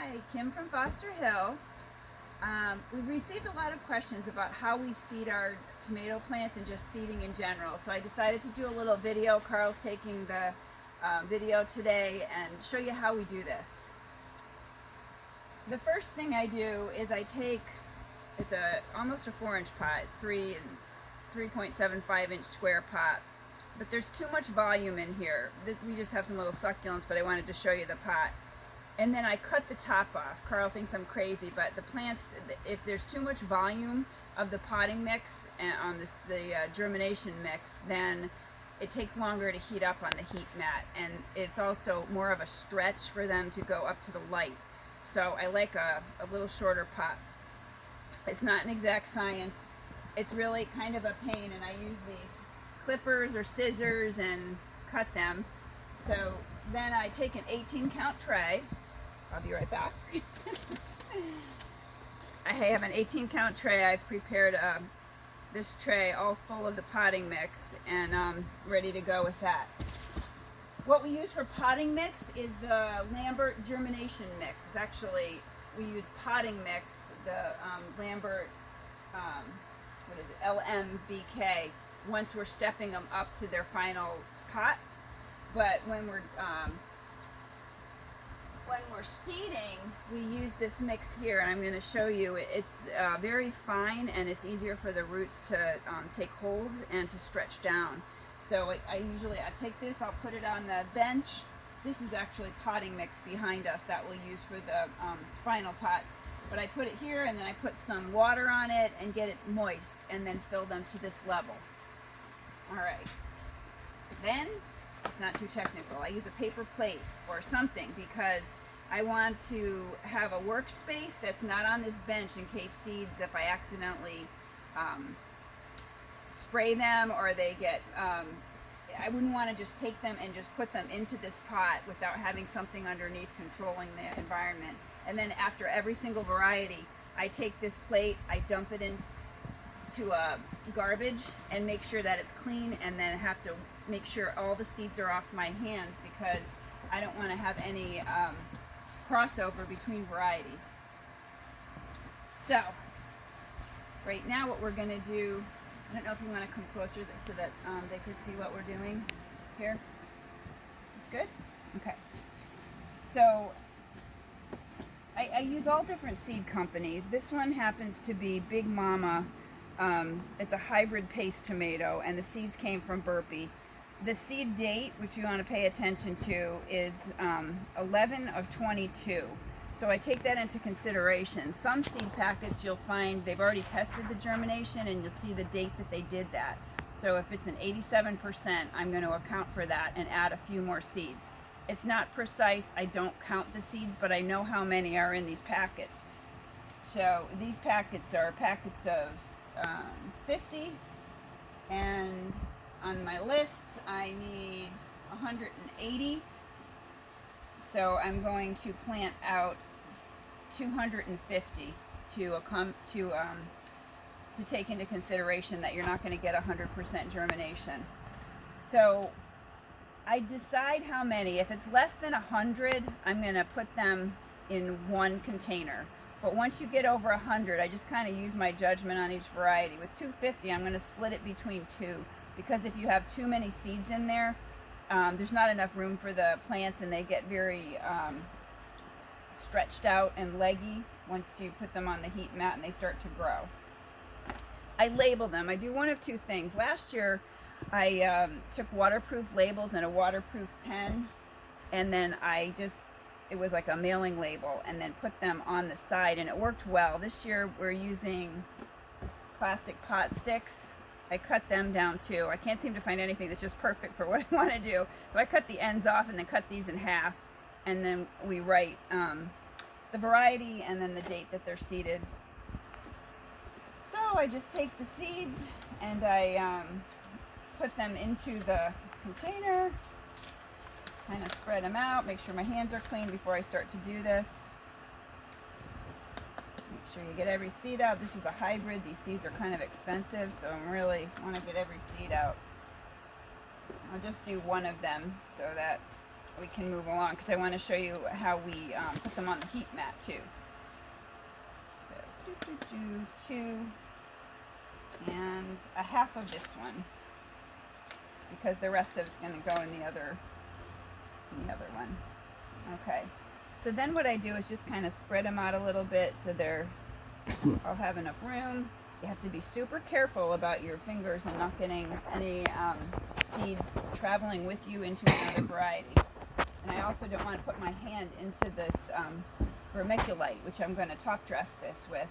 Hi, Kim from Foster Hill. We've received a lot of questions about how we seed our tomato plants and just seeding in general. So I decided to do a little video. Carl's taking the video today and show you how we do this. The first thing I do is I take, it's almost a 4-inch pot. It's 3.75 inch square pot. But there's too much volume in here. We just have some little succulents, but I wanted to show you the pot. And then I cut the top off. Carl thinks I'm crazy, but the plants, if there's too much volume of the potting mix and on the germination mix, then it takes longer to heat up on the heat mat, and it's also more of a stretch for them to go up to the light. So I like a little shorter pot. It's not an exact science. It's really kind of a pain, and I use these clippers or scissors and cut them. So then I take an 18 count tray. I'll be right back. I have an 18 count tray. I've prepared this tray all full of the potting mix, and ready to go with that. What we use for potting mix is the Lambert germination mix. It's actually, we use potting mix, the Lambert, what is it, LMBK, once we're stepping them up to their final pot. But when we're seeding, we use this mix here, and I'm going to show you. It's very fine, and it's easier for the roots to take hold and to stretch down. So I take this, I'll put it on the bench. This is actually potting mix behind us that we'll use for the final pots. But I put it here, and then I put some water on it and get it moist, and then fill them to this level. All right. Then, it's not too technical, I use a paper plate or something because I want to have a workspace that's not on this bench in case seeds, if I accidentally spray them or they get, I wouldn't want to just take them and just put them into this pot without having something underneath controlling the environment. And then after every single variety, I take this plate, I dump it into garbage and make sure that it's clean, and then have to make sure all the seeds are off my hands because I don't want to have any crossover between varieties. So right now what we're going to do, I don't know if you want to come closer so that they could see what we're doing here. It's good? Okay. So I use all different seed companies. This one happens to be Big Mama. It's a hybrid paste tomato, and the seeds came from Burpee. The seed date, which you want to pay attention to, is 11 of 22. So I take that into consideration. Some seed packets you'll find they've already tested the germination, and you'll see the date that they did that. So if it's an 87%, I'm going to account for that and add a few more seeds. It's not precise. I don't count the seeds, but I know how many are in these packets. So these packets are packets of 50, and on my list I need 180, so I'm going to plant out 250 to take into consideration that you're not going to get 100% germination. So I decide how many. If it's less than 100, I'm going to put them in one container. But once you get over 100, I just kind of use my judgment on each variety. With 250, I'm going to split it between two, because if you have too many seeds in there, there's not enough room for the plants, and they get very stretched out and leggy once you put them on the heat mat and they start to grow. I label them. I do one of two things. Last year, I took waterproof labels and a waterproof pen, and then it was like a mailing label, and then put them on the side, and it worked well. This year we're using plastic pot sticks. I cut them down too. I can't seem to find anything that's just perfect for what I want to do. So I cut the ends off and then cut these in half, and then we write the variety and then the date that they're seeded. So I just take the seeds and I put them into the container. Kind of spread them out, make sure my hands are clean before I start to do this. Make sure you get every seed out. This is a hybrid. These seeds are kind of expensive, so I really want to get every seed out. I'll just do one of them so that we can move along because I want to show you how we put them on the heat mat too. So, two, and a half of this one, because the rest of it's going to go in the other one. Okay. So then what I do is just kind of spread them out a little bit so they're all have enough room. You have to be super careful about your fingers and not getting any seeds traveling with you into another variety. And I also don't want to put my hand into this vermiculite, which I'm going to top dress this with,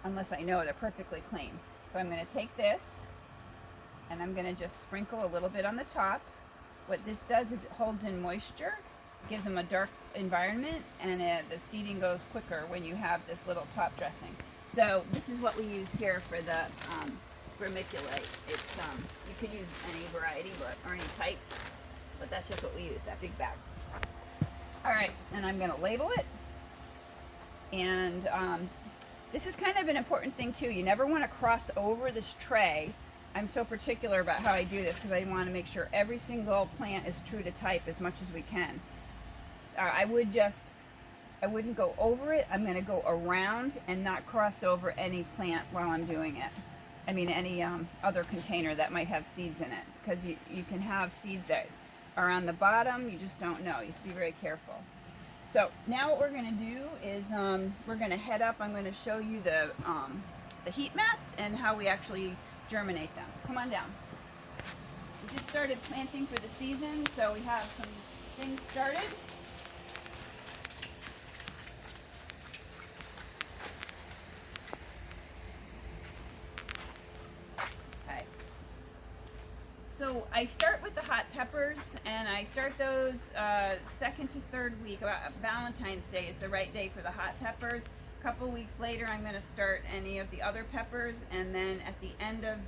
unless I know they're perfectly clean. So I'm going to take this and I'm going to just sprinkle a little bit on the top. What this does is it holds in moisture, gives them a dark environment, and the seeding goes quicker when you have this little top dressing. So this is what we use here for the vermiculite. It's you could use any variety or any type, but that's just what we use, that big bag. All right, and I'm going to label it. And this is kind of an important thing too. You never want to cross over this tray. I'm so particular about how I do this because I want to make sure every single plant is true to type as much as we can. I wouldn't go over it. I'm going to go around and not cross over any plant while I'm doing it. I mean any other container that might have seeds in it, because you can have seeds that are on the bottom. You just don't know. You have to be very careful. So now what we're going to do is we're going to head up. I'm going to show you the heat mats and how we actually germinate them. So come on down. We just started planting for the season, so we have some things started. Okay. So I start with the hot peppers, and I start those second to third week. Valentine's Day is the right day for the hot peppers. A couple weeks later, I'm going to start any of the other peppers, and then at the end of,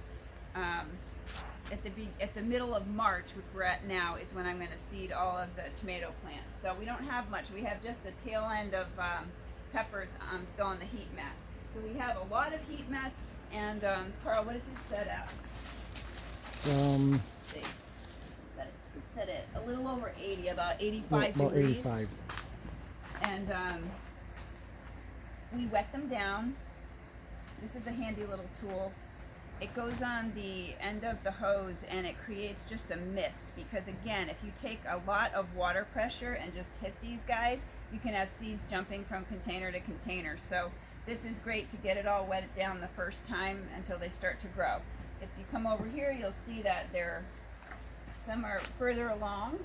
at the middle of March, which we're at now, is when I'm going to seed all of the tomato plants. So we don't have much. We have just a tail end of peppers still on the heat mat. So we have a lot of heat mats, and Carl, what is this set at? Let's see. Set it a little over 80, about 85 degrees. 85. And we wet them down. This is a handy little tool. It goes on the end of the hose and it creates just a mist, because again, if you take a lot of water pressure and just hit these guys, you can have seeds jumping from container to container. So this is great to get it all wetted down the first time until they start to grow. If you come over here, you'll see that some are further along.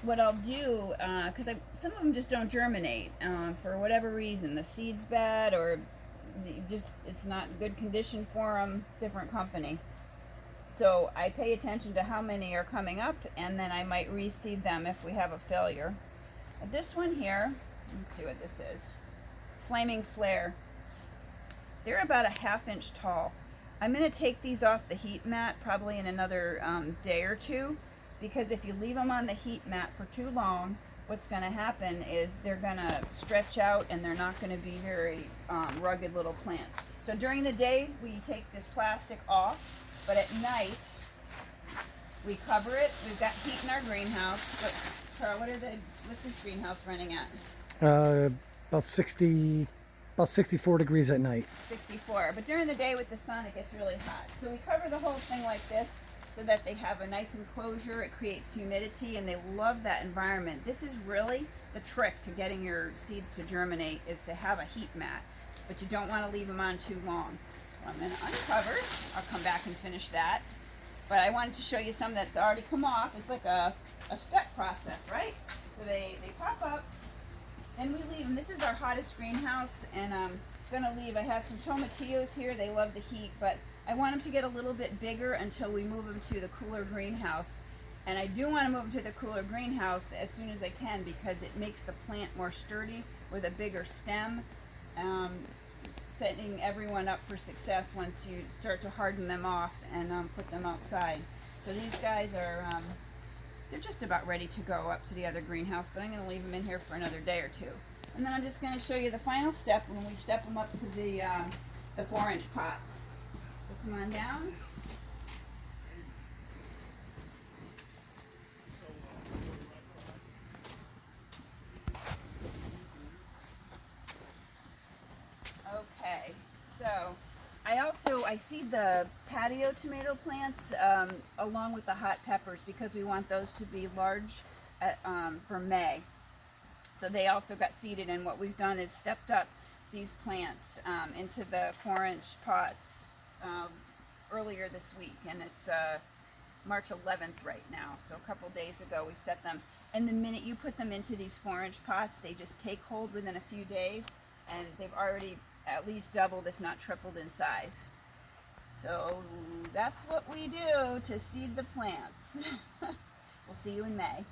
What I'll do, because some of them just don't germinate for whatever reason. The seed's bad, or it's not good condition for them, different company. So I pay attention to how many are coming up, and then I might reseed them if we have a failure. This one here, let's see what this is. Flaming Flare. They're about a ½ inch tall. I'm going to take these off the heat mat probably in another day or two, because if you leave them on the heat mat for too long, what's going to happen is they're going to stretch out and they're not going to be very rugged little plants. So during the day, we take this plastic off, but at night, we cover it. We've got heat in our greenhouse. But, Carl, what's this greenhouse running at? About 64 degrees at night. 64. But during the day with the sun, it gets really hot. So we cover the whole thing like this, so that they have a nice enclosure. It creates humidity, and they love that environment. This is really the trick to getting your seeds to germinate, is to have a heat mat, but you don't want to leave them on too long. So I'm going to uncover. I'll come back and finish that. But I wanted to show you some that's already come off. It's like a step process, right? So they pop up, then we leave them. This is our hottest greenhouse, and I'm going to leave. I have some tomatillos here. They love the heat, but I want them to get a little bit bigger until we move them to the cooler greenhouse. And I do want to move them to the cooler greenhouse as soon as I can, because it makes the plant more sturdy with a bigger stem, setting everyone up for success once you start to harden them off and put them outside. So these guys are, they're just about ready to go up to the other greenhouse, but I'm going to leave them in here for another day or two. And then I'm just going to show you the final step when we step them up to the 4-inch pots. So come on down. So I seed the patio tomato plants along with the hot peppers because we want those to be large for May. So they also got seeded, and what we've done is stepped up these plants into the 4-inch pots earlier this week, and it's March 11th right now. So a couple days ago we set them, and the minute you put them into these 4-inch pots, they just take hold within a few days, and they've already at least doubled, if not tripled in size. So that's what we do to seed the plants. We'll see you in May.